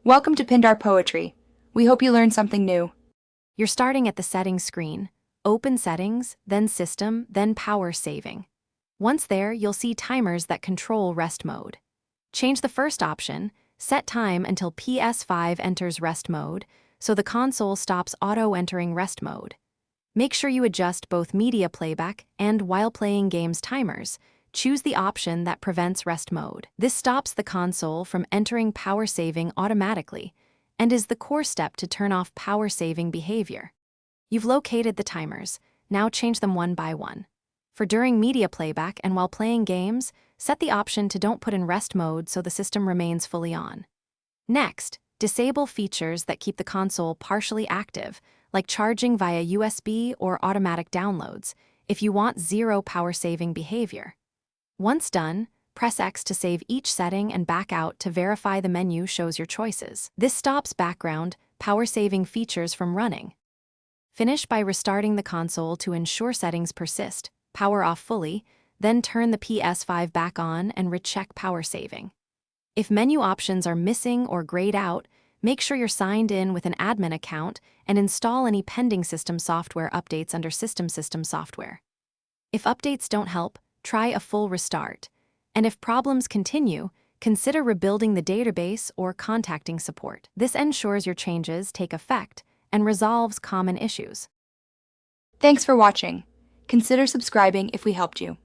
Welcome to Pindar Poetry. We hope you learned something new. You're starting at the Settings screen. Open Settings, then System, then Power Saving. Once there, you'll see timers that control rest mode. Change the first option, Set Time until Ps5 enters rest mode, so the console stops auto-entering rest mode. Make sure you adjust both media playback and while playing games timers. Choose the option that prevents rest mode. This stops the console from entering power saving automatically and is the core step to turn off power saving behavior. You've located the timers. Now change them one by one. For during media playback and while playing games, set the option to don't put in rest mode so the system remains fully on. Next, disable features that keep the console partially active, like charging via USB or automatic downloads, if you want zero power saving behavior. Once done, press X to save each setting and back out to verify the menu shows your choices. This stops background, power-saving features from running. Finish by restarting the console to ensure settings persist, power off fully, then turn the Ps5 back on and recheck power saving. If menu options are missing or grayed out, make sure you're signed in with an admin account and install any pending system software updates under System Software. If updates don't help, try a full restart. And if problems continue, consider rebuilding the database or contacting support. This ensures your changes take effect and resolves common issues. Thanks for watching. Consider subscribing if we helped you.